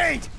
sustained!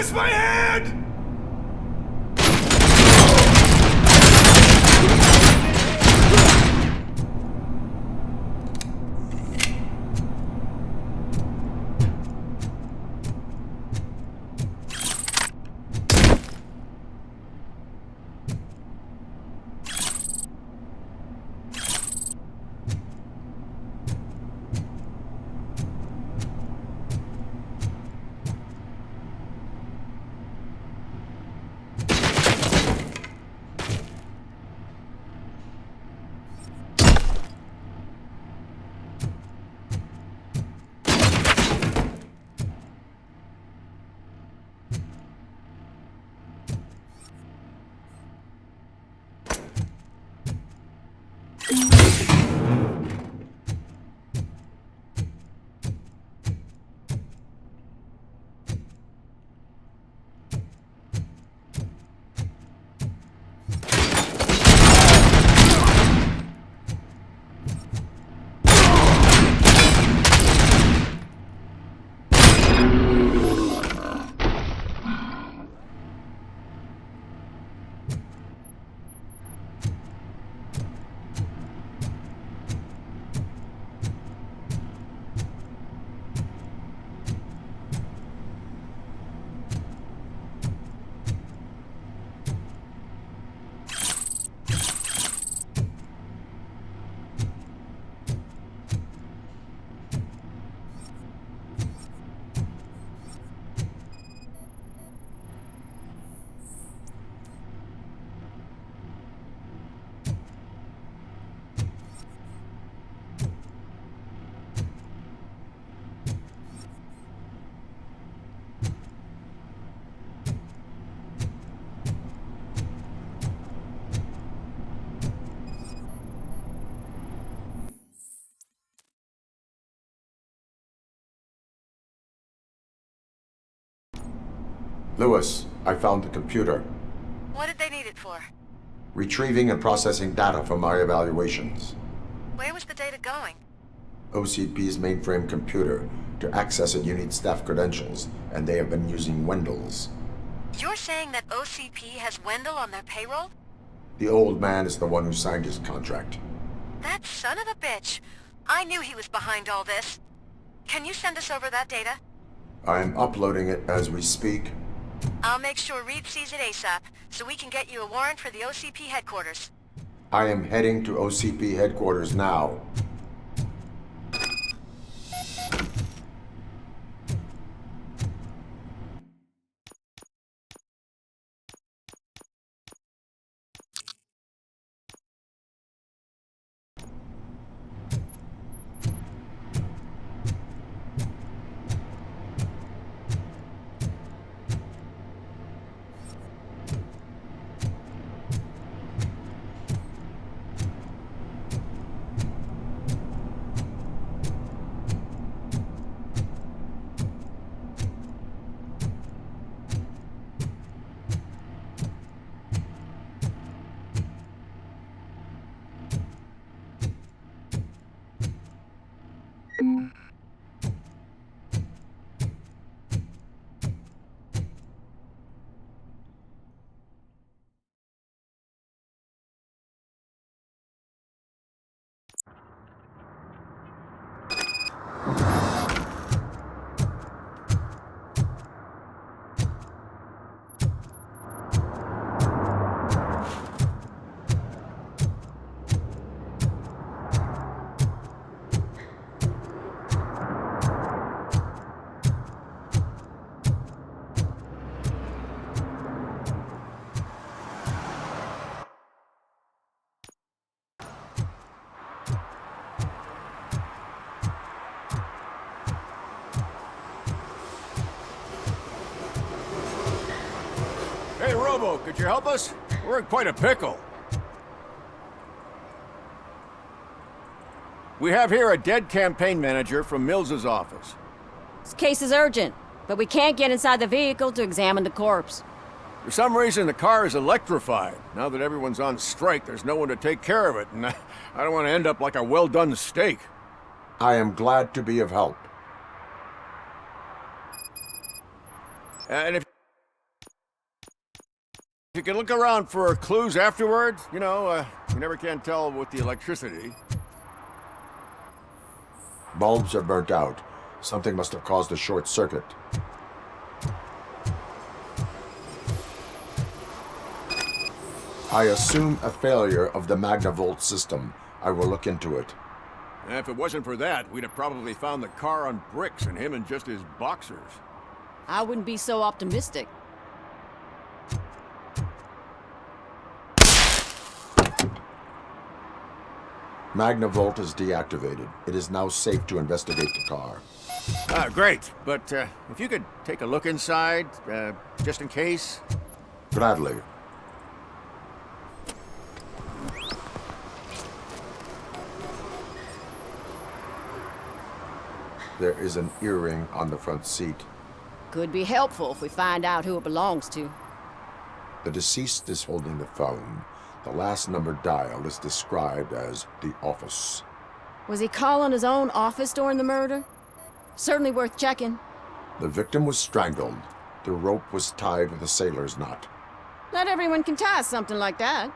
Where's my hand? Lewis, I found the computer. What did they need it for? Retrieving and processing data from our evaluations. Where was the data going? OCP's mainframe computer. To access it, you need staff credentials, and they have been using Wendell's. You're saying that OCP has Wendell on their payroll? The old man is the one who signed his contract. That son of a bitch. I knew he was behind all this. Can you send us over that data? I am uploading it as we speak. I'll make sure Reed sees it ASAP, so we can get you a warrant for the OCP headquarters. I am heading to OCP headquarters now. Hey, Robo, could you help us? We're in quite a pickle. We have here a dead campaign manager from Mills's office. This case is urgent, but we can't get inside the vehicle to examine the corpse. For some reason, the car is electrified. Now that everyone's on strike, there's no one to take care of it, and I don't want to end up like a well-done steak. I am glad to be of help. And if you can look around for clues afterwards, you never can tell with the electricity. Bulbs are burnt out. Something must have caused a short circuit. I assume a failure of the Magnavolt system. I will look into it. And if it wasn't for that, we'd have probably found the car on bricks and him in just his boxers. I wouldn't be so optimistic. Magnavolt is deactivated. It is now safe to investigate the car. Great. But if you could take a look inside, just in case. Gladly. There is an earring on the front seat. Could be helpful if we find out who it belongs to. The deceased is holding the phone. The last number dialed is described as the office. Was he calling his own office during the murder? Certainly worth checking. The victim was strangled. The rope was tied with a sailor's knot. Not everyone can tie something like that.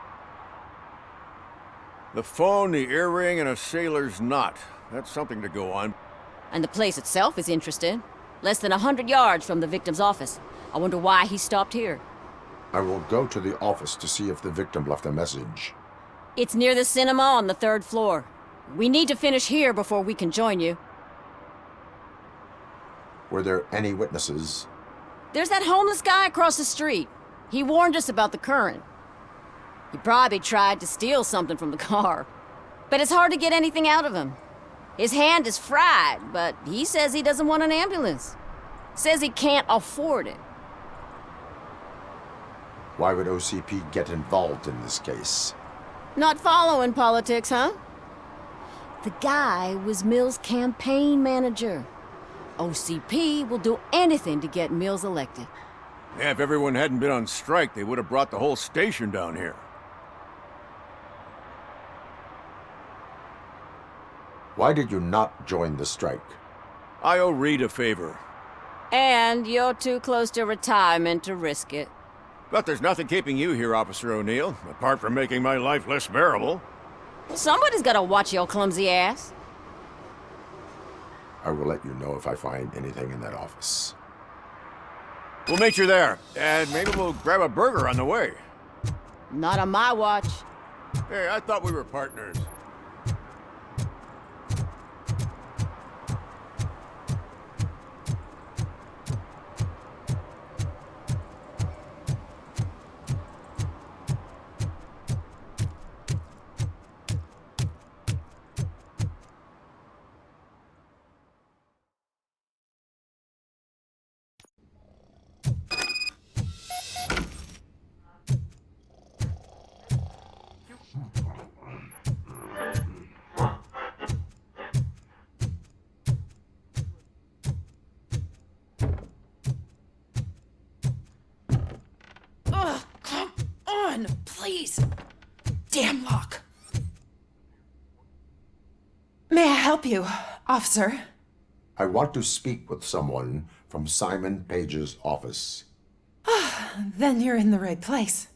The phone, the earring, and a sailor's knot. That's something to go on. And the place itself is interesting. Less than 100 yards from the victim's office. I wonder why he stopped here. I will go to the office to see if the victim left a message. It's near the cinema on the 3rd floor. We need to finish here before we can join you. Were there any witnesses? There's that homeless guy across the street. He warned us about the current. He probably tried to steal something from the car. But it's hard to get anything out of him. His hand is fried, but he says he doesn't want an ambulance. Says he can't afford it. Why would OCP get involved in this case? Not following politics, huh? The guy was Mills' campaign manager. OCP will do anything to get Mills elected. Yeah, if everyone hadn't been on strike, they would have brought the whole station down here. Why did you not join the strike? I owe Reed a favor. And you're too close to retirement to risk it. But there's nothing keeping you here, Officer O'Neill, apart from making my life less bearable. Well, somebody's gotta watch your clumsy ass. I will let you know if I find anything in that office. We'll meet you there, and maybe we'll grab a burger on the way. Not on my watch. Hey, I thought we were partners. Ugh, come on, please. Damn lock. May I help you, officer? I want to speak with someone from Simon Page's office. Then you're in the right place.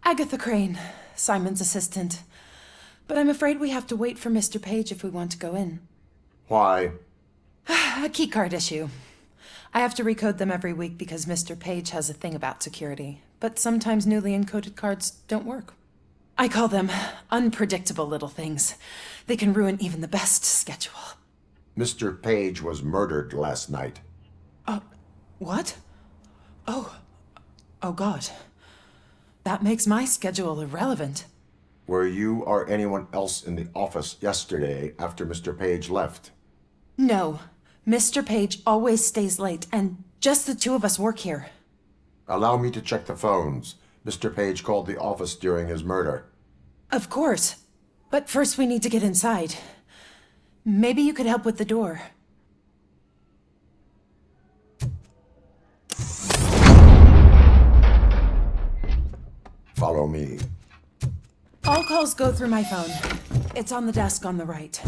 Agatha Crane, Simon's assistant. But I'm afraid we have to wait for Mr. Page if we want to go in. Why? A keycard issue. I have to recode them every week because Mr. Page has a thing about security. But sometimes newly encoded cards don't work. I call them unpredictable little things. They can ruin even the best schedule. Mr. Page was murdered last night. What? Oh God. That makes my schedule irrelevant. Were you or anyone else in the office yesterday after Mr. Page left? No. Mr. Page always stays late, and just the two of us work here. Allow me to check the phones. Mr. Page called the office during his murder. Of course. But first we need to get inside. Maybe you could help with the door. Follow me. All calls go through my phone. It's on the desk on the right.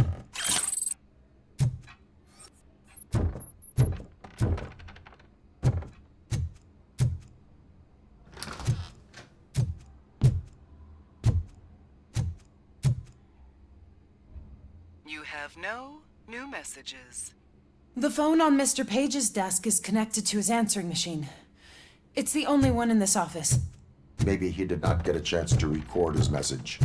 You have no new messages. The phone on Mr. Page's desk is connected to his answering machine. It's the only one in this office. Maybe he did not get a chance to record his message.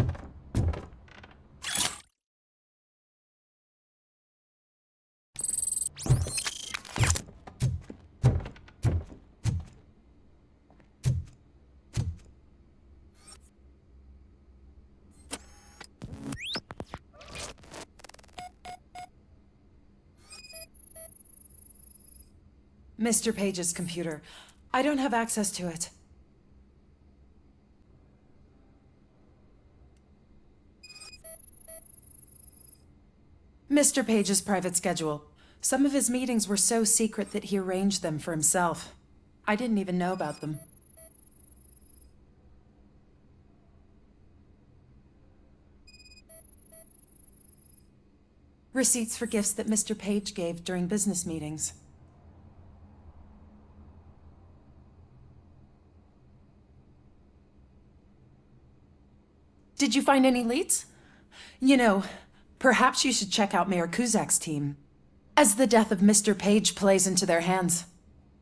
Mr. Page's computer. I don't have access to it. Mr. Page's private schedule. Some of his meetings were so secret that he arranged them for himself. I didn't even know about them. Receipts for gifts that Mr. Page gave during business meetings. Did you find any leads? You know, perhaps you should check out Mayor Kuzak's team, as the death of Mr. Page plays into their hands.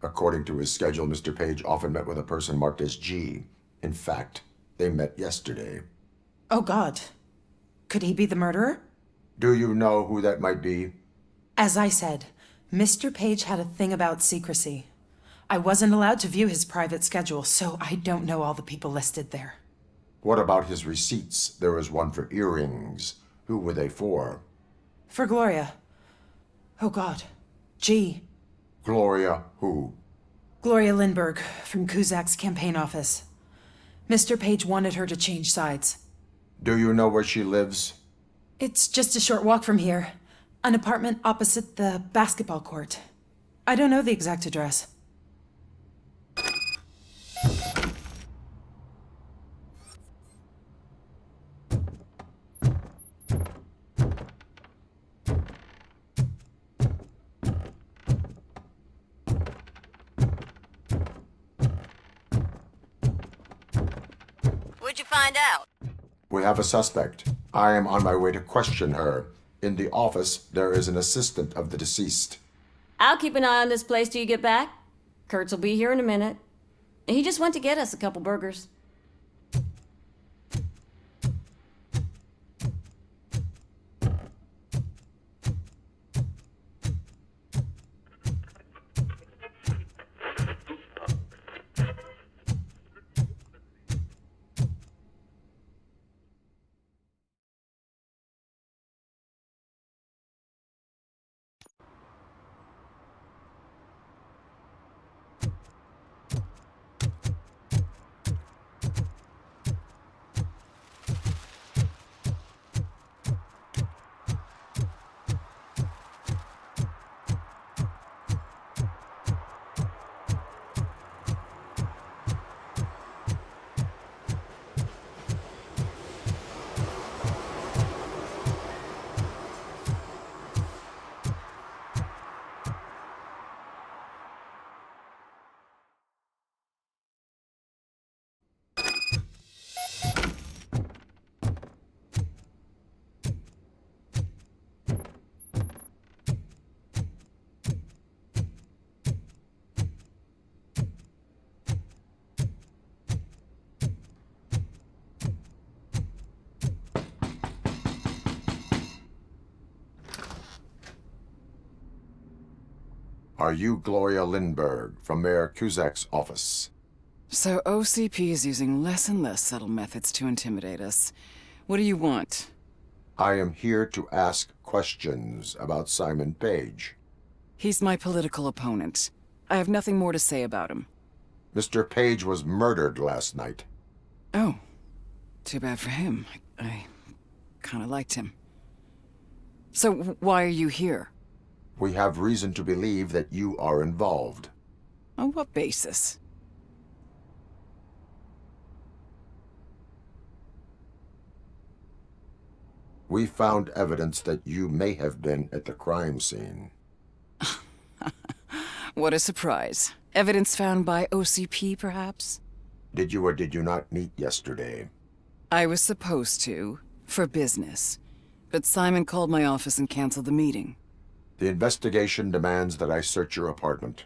According to his schedule, Mr. Page often met with a person marked as G. In fact, they met yesterday. Oh God. Could he be the murderer? Do you know who that might be? As I said, Mr. Page had a thing about secrecy. I wasn't allowed to view his private schedule, so I don't know all the people listed there. What about his receipts? There was one for earrings. Who were they for? For Gloria. Oh God. G. Gloria who? Gloria Lindbergh, from Kuzak's campaign office. Mr. Page wanted her to change sides. Do you know where she lives? It's just a short walk from here. An apartment opposite the basketball court. I don't know the exact address. find out? We have a suspect. I am on my way to question her. In the office, there is an assistant of the deceased. I'll keep an eye on this place till you get back. Kurtz will be here in a minute. He just went to get us a couple burgers. Are you Gloria Lindbergh from Mayor Cusack's office? So OCP is using less and less subtle methods to intimidate us. What do you want? I am here to ask questions about Simon Page. He's my political opponent. I have nothing more to say about him. Mr. Page was murdered last night. Oh, too bad for him. I kind of liked him. So why are you here? We have reason to believe that you are involved. On what basis? We found evidence that you may have been at the crime scene. What a surprise. Evidence found by OCP, perhaps? Did you or did you not meet yesterday? I was supposed to, for business. But Simon called my office and canceled the meeting. The investigation demands that I search your apartment.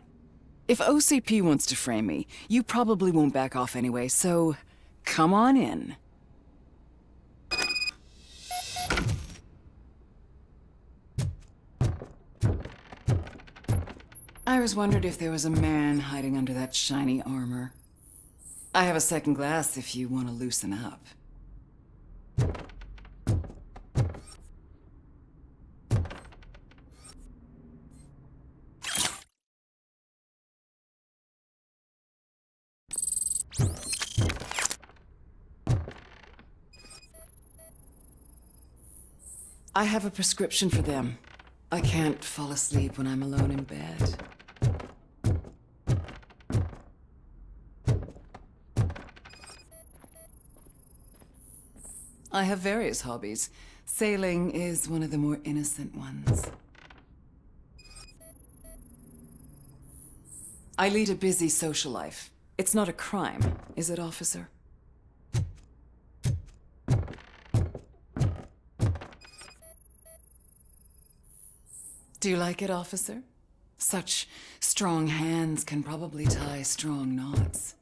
If OCP wants to frame me, you probably won't back off anyway, so come on in. I always wondered if there was a man hiding under that shiny armor. I have a second glass if you want to loosen up. I have a prescription for them. I can't fall asleep when I'm alone in bed. I have various hobbies. Sailing is one of the more innocent ones. I lead a busy social life. It's not a crime, is it, officer? Do you like it, officer? Such strong hands can probably tie strong knots.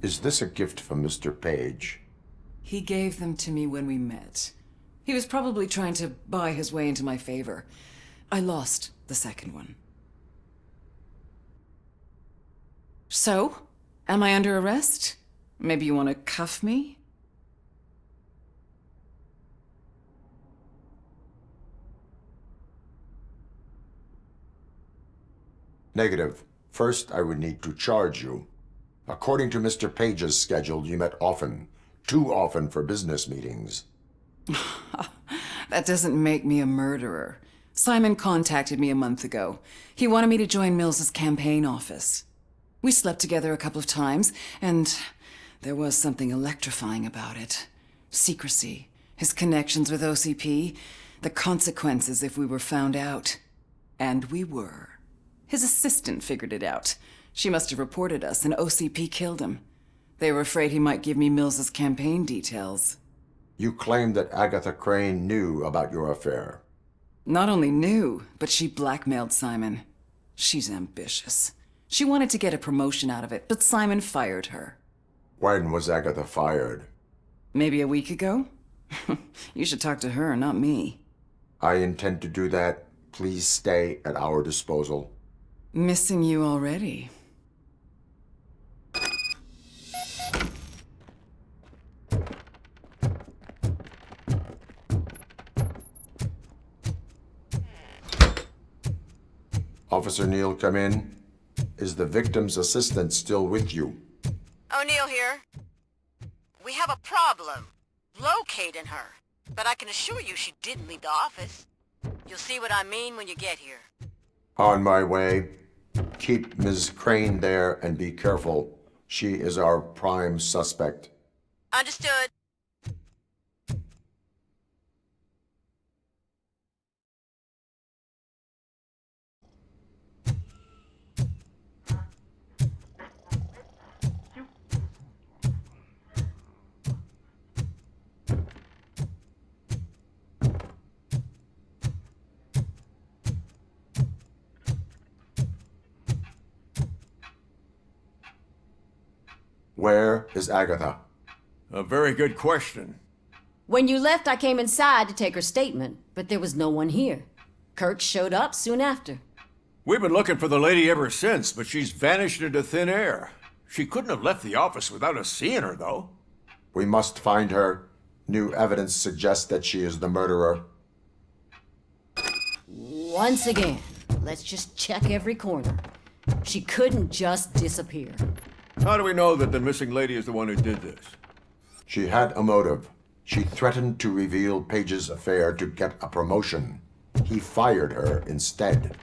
Is this a gift from Mr. Page? He gave them to me when we met. He was probably trying to buy his way into my favor. I lost the second one. So, am I under arrest? Maybe you want to cuff me? Negative. First, I would need to charge you. According to Mr. Page's schedule, you met often. Too often for business meetings. That doesn't make me a murderer. Simon contacted me a month ago. He wanted me to join Mills's campaign office. We slept together a couple of times, and there was something electrifying about it. Secrecy, his connections with OCP, the consequences if we were found out. And we were. His assistant figured it out. She must have reported us, and OCP killed him. They were afraid he might give me Mills's campaign details. You claim that Agatha Crane knew about your affair. Not only knew, but she blackmailed Simon. She's ambitious. She wanted to get a promotion out of it, but Simon fired her. When was Agatha fired? Maybe a week ago? You should talk to her, not me. I intend to do that. Please stay at our disposal. Missing you already. Officer Neal, come in. Is the victim's assistant still with you? O'Neill here. We have a problem locating her, but I can assure you she didn't leave the office. You'll see what I mean when you get here. On my way. Keep Ms. Crane there and be careful. She is our prime suspect. Understood. Where is Agatha? A very good question. When you left, I came inside to take her statement, but there was no one here. Kirk showed up soon after. We've been looking for the lady ever since, but she's vanished into thin air. She couldn't have left the office without us seeing her, though. We must find her. New evidence suggests that she is the murderer. Once again, let's just check every corner. She couldn't just disappear. How do we know that the missing lady is the one who did this? She had a motive. She threatened to reveal Page's affair to get a promotion. He fired her instead.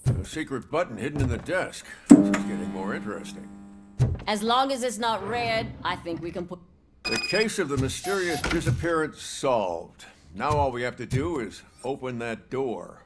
A secret button hidden in the desk. This is getting more interesting. As long as it's not red, I think we can put... The case of the mysterious disappearance solved. Now all we have to do is open that door.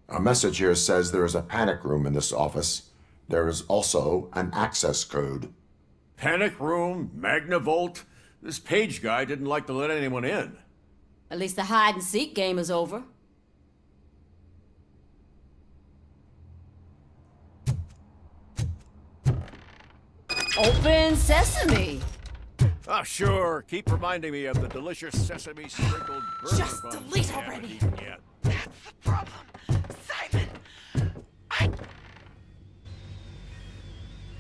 A message here says there is a panic room in this office. There is also an access code. Panic room, Magnavolt. This Page guy didn't like to let anyone in. At least the hide-and-seek game is over. Open sesame! Ah, sure. Keep reminding me of the delicious sesame sprinkled burger Just buns delete we haven't already. eaten yet. That's the problem. Simon!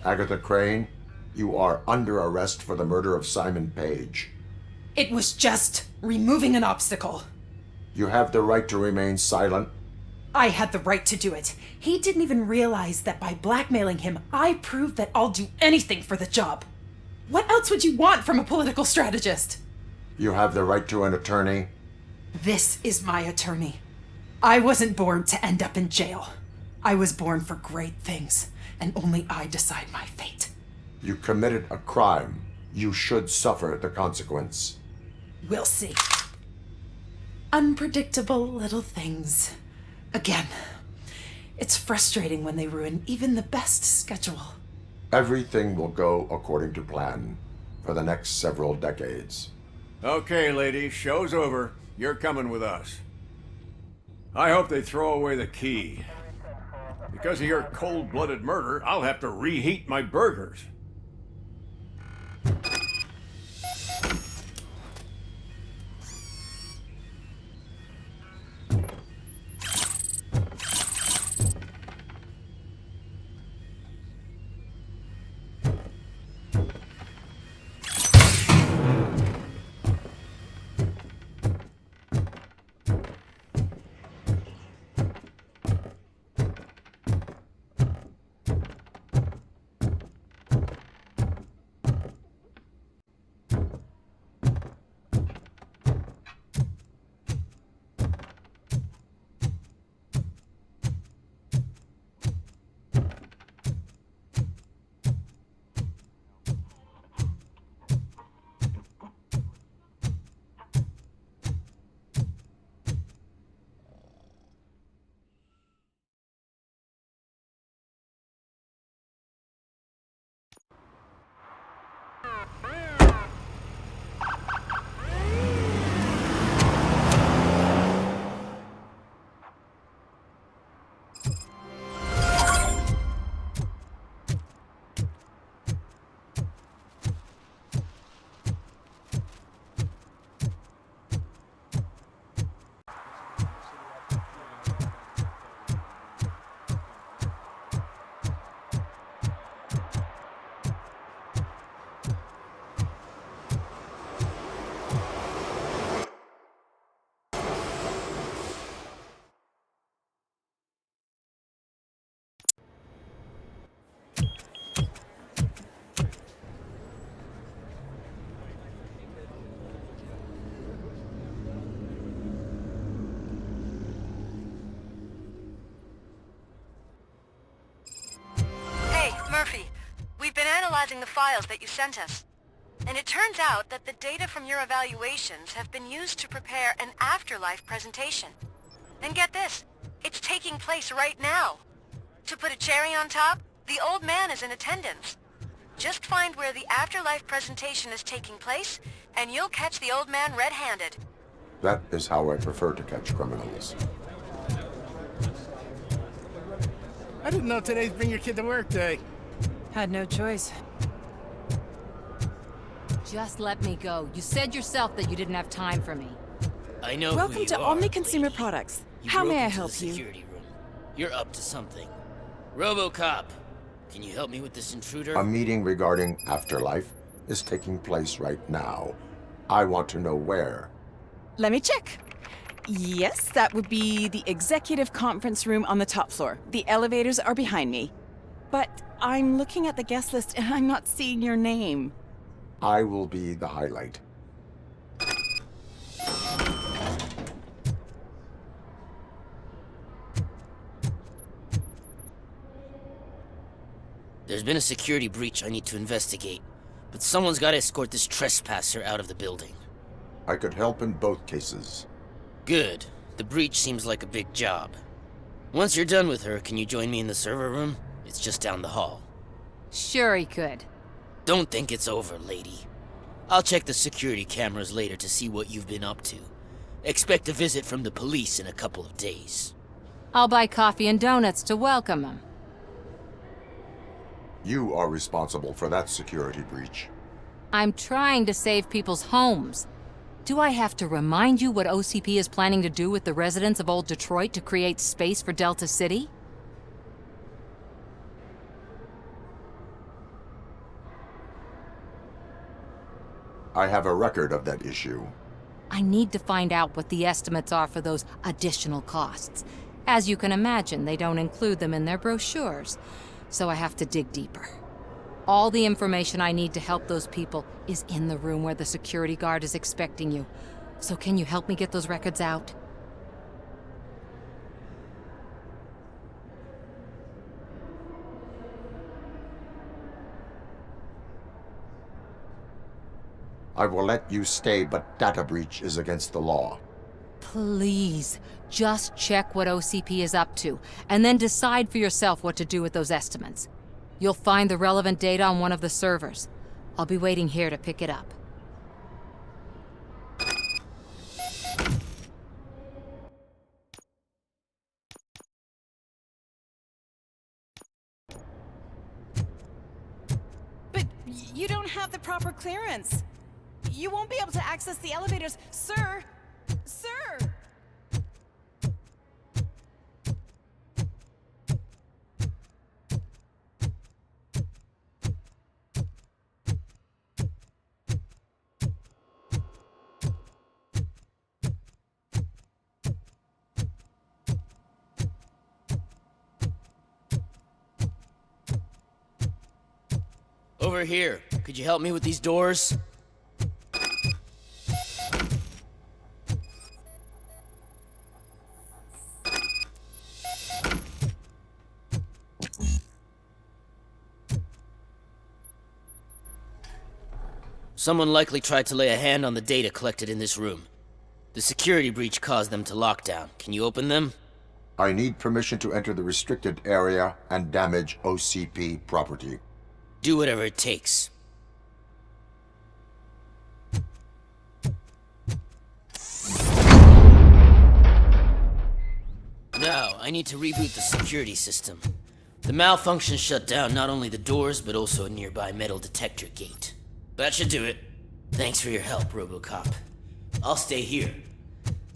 Agatha Crane, you are under arrest for the murder of Simon Page. It was just removing an obstacle. You have the right to remain silent. I had the right to do it. He didn't even realize that by blackmailing him, I proved that I'll do anything for the job. What else would you want from a political strategist? You have the right to an attorney. This is my attorney. I wasn't born to end up in jail. I was born for great things, and only I decide my fate. You committed a crime. You should suffer the consequence. We'll see. Unpredictable little things. Again, it's frustrating when they ruin even the best schedule. Everything will go according to plan for the next several decades. Okay, lady, show's over. You're coming with us. I hope they throw away the key. Because of your cold-blooded murder, I'll have to reheat my burgers. analyzing the files that you sent us. And it turns out that the data from your evaluations have been used to prepare an afterlife presentation. And get this, it's taking place right now. To put a cherry on top, the old man is in attendance. Just find where the afterlife presentation is taking place, and you'll catch the old man red-handed. That is how I prefer to catch criminals. I didn't know today's Bring Your Kid to Work Day. Had no choice. Just let me go. You said yourself that you didn't have time for me. I know who Welcome you to are, Omni Consumer lady. Products. You How broke may I into help the you? security room. You're up to something. RoboCop, can you help me with this intruder? A meeting regarding afterlife is taking place right now. I want to know where. Let me check. Yes, that would be the executive conference room on the top floor. The elevators are behind me. But I'm looking at the guest list and I'm not seeing your name. I will be the highlight. There's been a security breach I need to investigate, but someone's got to escort this trespasser out of the building. I could help in both cases. Good. The breach seems like a big job. Once you're done with her, can you join me in the server room? It's just down the hall. Sure he could. Don't think it's over, lady. I'll check the security cameras later to see what you've been up to. Expect a visit from the police in a couple of days. I'll buy coffee and donuts to welcome him. You are responsible for that security breach. I'm trying to save people's homes. Do I have to remind you what OCP is planning to do with the residents of Old Detroit to create space for Delta City? I have a record of that issue. I need to find out what the estimates are for those additional costs. As you can imagine, they don't include them in their brochures, so I have to dig deeper. All the information I need to help those people is in the room where the security guard is expecting you. So can you help me get those records out? I will let you stay, but data breach is against the law. Please, just check what OCP is up to, and then decide for yourself what to do with those estimates. You'll find the relevant data on one of the servers. I'll be waiting here to pick it up. But you don't have the proper clearance. You won't be able to access the elevators, sir. Sir! Over here. Could you help me with these doors? Someone likely tried to lay a hand on the data collected in this room. The security breach caused them to lock down. Can you open them? I need permission to enter the restricted area and damage OCP property. Do whatever it takes. Now, I need to reboot the security system. The malfunction shut down not only the doors, but also a nearby metal detector gate. That should do it. Thanks for your help, RoboCop. I'll stay here.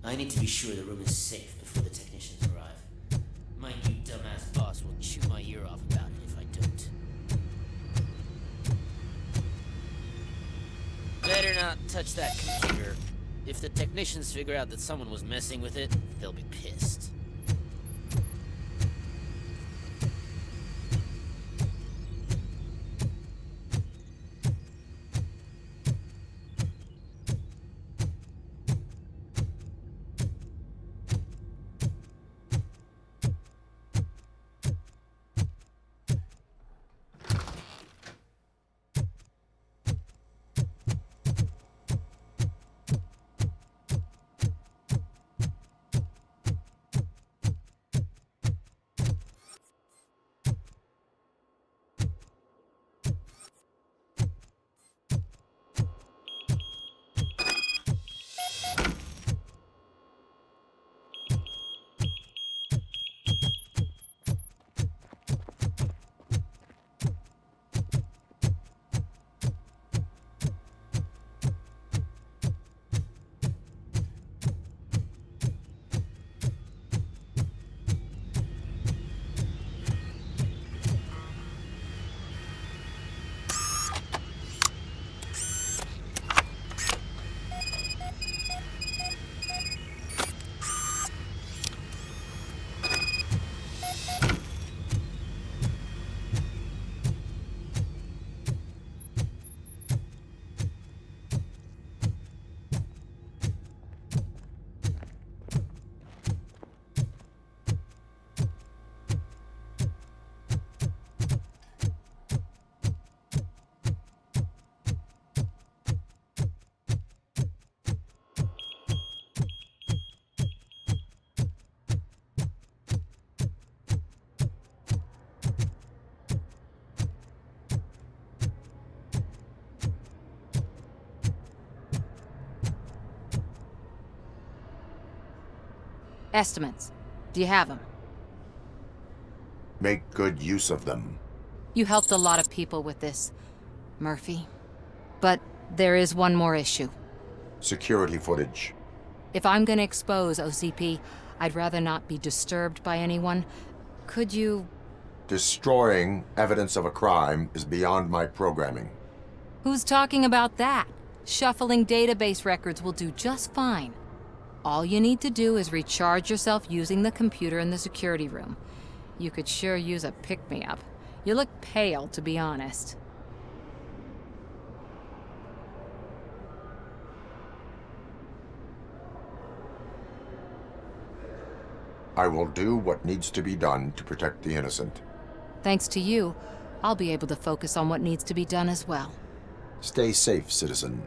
I need to be sure the room is safe before the technicians arrive. My new dumbass boss will chew my ear off about it if I don't. Better not touch that computer. If the technicians figure out that someone was messing with it, they'll be pissed. Estimates. Do you have them? Make good use of them. You helped a lot of people with this, Murphy. But there is one more issue. Security footage. If I'm gonna expose OCP, I'd rather not be disturbed by anyone. Could you... Destroying evidence of a crime is beyond my programming. Who's talking about that? Shuffling database records will do just fine. All you need to do is recharge yourself using the computer in the security room. You could sure use a pick-me-up. You look pale, to be honest. I will do what needs to be done to protect the innocent. Thanks to you, I'll be able to focus on what needs to be done as well. Stay safe, citizen.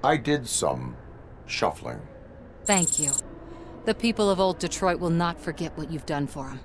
I did some shuffling. Thank you. The people of Old Detroit will not forget what you've done for them.